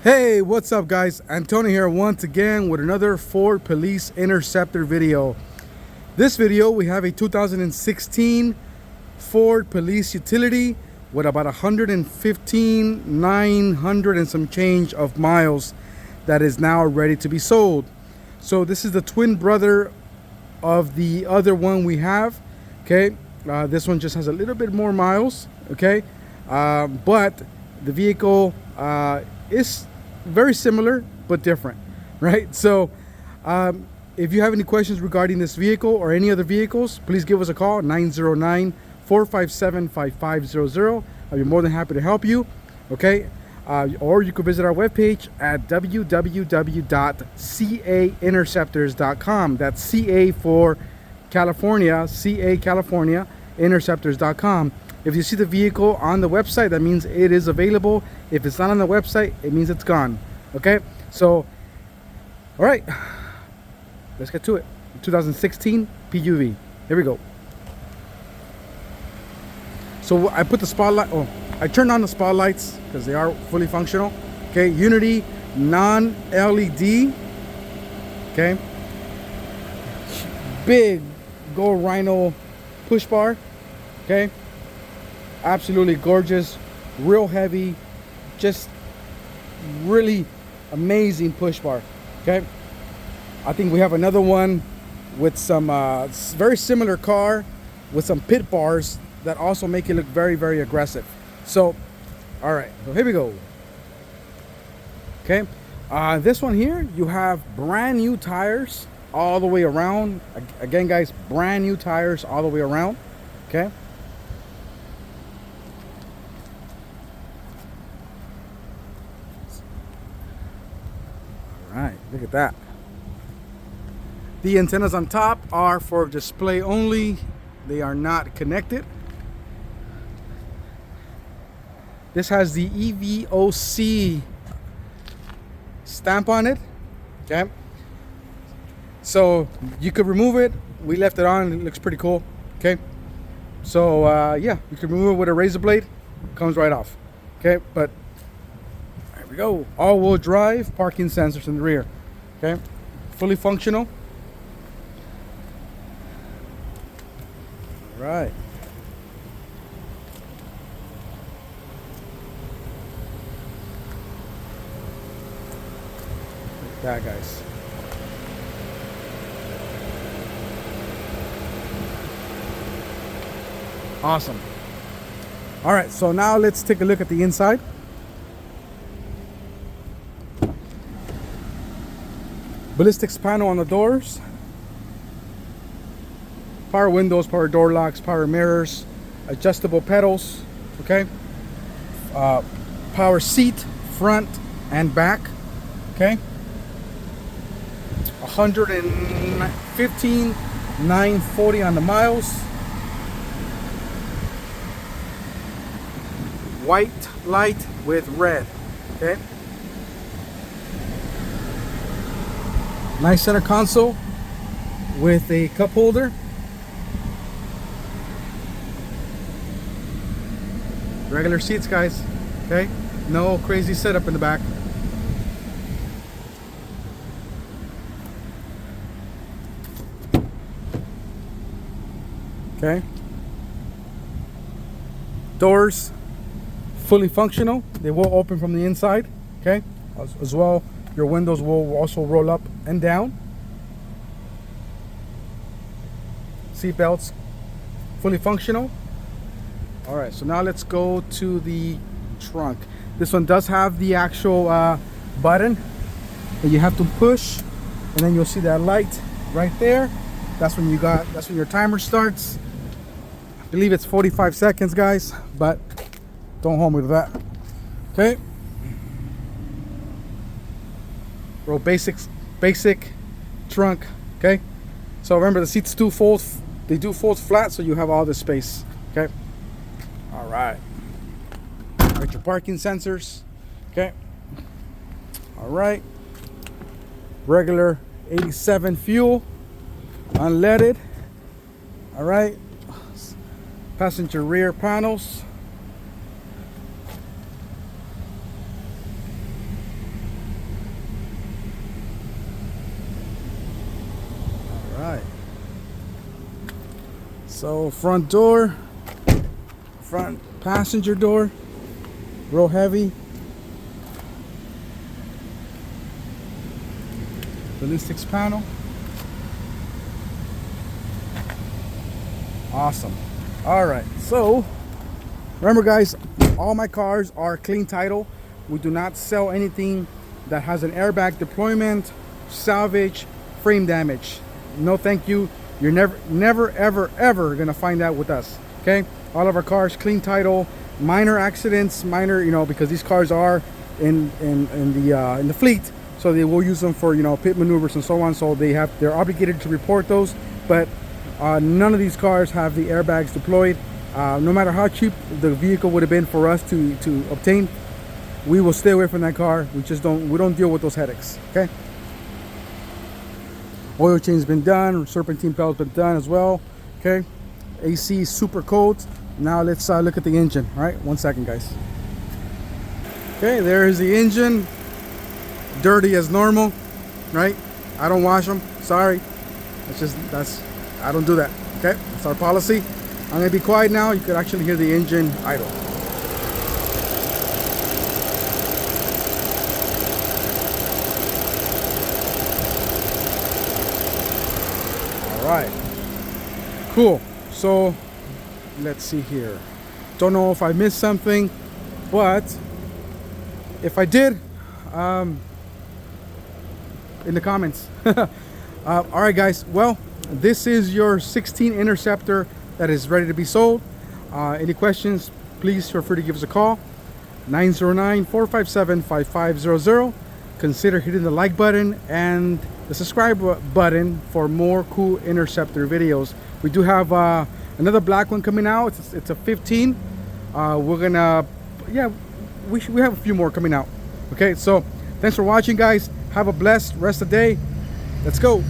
Hey, what's up guys? Antonio here once again with another Ford Police Interceptor video. This video we have a 2016 Ford Police Utility with about 115,900 and some change of miles that is now ready to be sold. So this is the twin brother of the other one we have. Okay, this one just has a little bit more miles. Okay, but the vehicle is very similar but different, right? So if you have any questions regarding this vehicle or any other vehicles, please give us a call, 909-457-5500. I'll be more than happy to help you. Okay, or you could visit our webpage at www.cainterceptors.com. That's CA for California, CA California, interceptors.com. If you see the vehicle on the website, that means it is available. If it's not on the website, it means it's gone. Okay, so all right, let's get to it. 2016 PUV. Here we go. So I put the spotlight, I turned on the spotlights because they are fully functional. Okay, Unity non-LED. Okay, big gold rhino push bar. Okay, absolutely gorgeous, real heavy, just really amazing push bar. Okay, I think we have another one with some very similar car with some pit bars that also make it look very, very aggressive. So all right, so here we go. Okay, this one here, you have brand new tires all the way around. Again guys, brand new tires all the way around. Okay, all right, look at that. The antennas on top are for display only. They are not connected. This has the EVOC stamp on it. Okay, so you could remove it. We left it on. It looks pretty cool. Okay, so yeah, you can remove it with a razor blade. Comes right off. Okay, but there we go. All-wheel drive, parking sensors in the rear. Okay, fully functional. All right. Look at that, guys. Awesome. All right, so now let's take a look at the inside. Ballistics panel on the doors. Power windows, power door locks, power mirrors, adjustable pedals. Okay. Power seat, front and back. Okay. 115,940 on the miles. White light with red. Okay. Nice center console with a cup holder. Regular seats, guys. Okay, no crazy setup in the back. Okay, doors fully functional. They will open from the inside. Okay, as well, your windows will also roll up and down. Seat belts fully functional. All right, so now let's go to the trunk. This one does have the actual button that you have to push, and then you'll see that light right there. That's when your timer starts. I believe it's 45 seconds, guys, but don't hold me to that. Okay. Real basic trunk. Okay. So remember, the seats do fold. They do fold flat, so you have all this space. Okay. All right. Got your parking sensors. Okay. All right. Regular 87 fuel, unleaded. All right. Passenger rear panels. So front door, front passenger door, real heavy. Ballistics panel. Awesome. All right, so remember guys, all my cars are clean title. We do not sell anything that has an airbag deployment, salvage, frame damage. No thank you. You're never ever gonna find that with us. Okay, all of our cars clean title. Minor accidents, minor, you know, because these cars are in the fleet, so they will use them for, you know, pit maneuvers and so on. So they're obligated to report those. But none of these cars have the airbags deployed. No matter how cheap the vehicle would have been for us to obtain, we will stay away from that car. We don't deal with those headaches. Okay. Oil change's been done. Serpentine pedal's been done as well. Okay. AC super cold. Now let's look at the engine. All right, 1 second, guys. Okay, there's the engine. Dirty as normal, right? I don't wash them. Sorry. I don't do that. Okay, that's our policy. I'm gonna be quiet now. You could actually hear the engine idle. All right. Cool. So let's see here. Don't know if I missed something, but if I did, in the comments. All right, guys. Well, this is your 16 Interceptor that is ready to be sold. Any questions, please feel free to give us a call. 909-457-5500. Consider hitting the like button and the subscribe button for more cool Interceptor videos. We do have another black one coming out. It's a 15. We're gonna, yeah, we have a few more coming out. Okay, so thanks for watching, guys. Have a blessed rest of the day. Let's go.